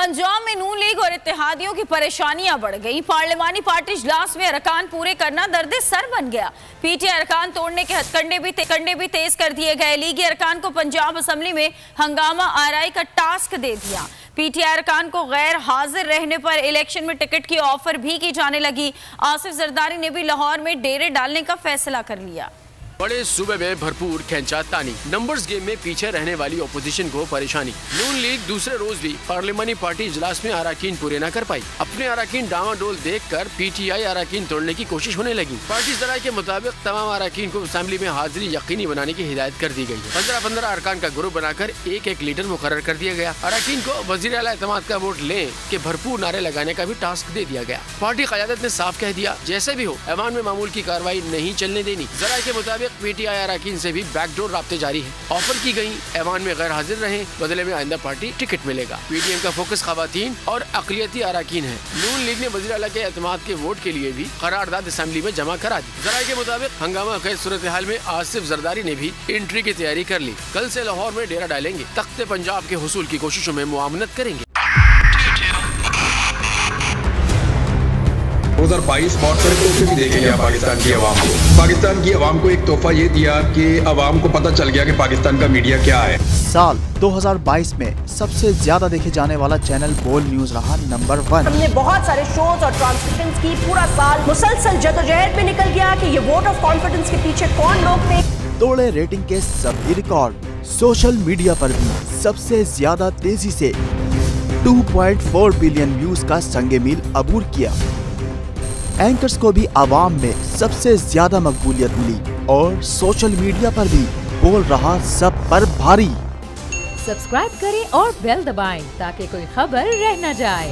पंजाब में नून लीग और इत्तेहादियों की परेशानियां बढ़ गई। पार्लिमानी पार्टी इजलास में अरकान पूरे करना दर्द सर बन गया। पीटीआई अरकान तोड़ने के हथकंडे भी तेज कर दिए गए। लीगी अरकान को पंजाब असेंबली में हंगामा आराई का टास्क दे दिया। पीटीआई अरकान को गैर हाजिर रहने पर इलेक्शन में टिकट की ऑफर भी की जाने लगी। आसिफ जरदारी ने भी लाहौर में डेरे डालने का फैसला कर लिया। बड़े सूबे में भरपूर खैंचातानी, नंबर्स गेम में पीछे रहने वाली ओपोजिशन को परेशानी। नून लीग दूसरे रोज भी पार्लिमानी पार्टी इजलास में अराकीन पूरे न कर पाई। अपने अराकीन डामाडोल देखकर पीटीआई अराकीन तोड़ने की कोशिश होने लगी। पार्टी ज़राए के मुताबिक तमाम अराकीन को असेंबली में हाजिरी यकीनी बनाने की हिदायत कर दी गई। 15-15 अरकान का ग्रुप बनाकर एक लीडर मुकर्रर कर दिया गया। अराकीन को वज़ीर आला एतमाद का वोट लें के भरपूर नारे लगाने का भी टास्क दे दिया गया। पार्टी क़यादत ने साफ कह दिया, जैसे भी हो ऐवान में मामूल की कार्रवाई नहीं चलने देनी। ज़राए के मुताबिक पीटीआई अरकान से भी बैकडोर राब्ते जारी है। ऑफर की गई ऐवान में गैर हाजिर रहे, बदले में आइंदा पार्टी टिकट मिलेगा। पीडीएम का फोकस खवातीन और अक़लियती अरकान है। नून लीग ने वज़ीर आला के एतमाद के वोट के लिए भी करारदाद असेंबली में जमा करा दी। ज़राए के मुताबिक हंगामा खेज सूरत हाल में आसिफ जरदारी ने भी एंट्री की तैयारी कर ली। कल से लाहौर में डेरा डालेंगे। तख्ते पंजाब के हुसूल की कोशिशों में मुआवनत करेंगे। 2022 बहुत सारे तोहफे भी देखे गया पाकिस्तान की आवाम को। पाकिस्तान की आवाम को एक तोहफा ये दिया कि आवाम को पता चल गया कि पाकिस्तान का मीडिया क्या है। साल 2022 में सबसे ज्यादा देखे जाने वाला चैनल बोल न्यूज रहा नंबर 1। हमने बहुत सारे शोज और ट्रांसमिशंस की। पूरा साल मुसलसल जदोजहद में निकल गया कि ये वोट ऑफ कॉन्फिडेंस के पीछे कौन लोग थे। तोड़े रेटिंग के सभी रिकॉर्ड। सोशल मीडिया पर भी सबसे ज्यादा तेजी से 2.4 बिलियन व्यूज का संगे मील अबूर किया। एंकर्स को भी आवाम में सबसे ज्यादा मकबूलियत मिली और सोशल मीडिया पर भी बोल रहा सब पर भारी। सब्सक्राइब करें और बेल दबाएं ताकि कोई खबर रह न जाए।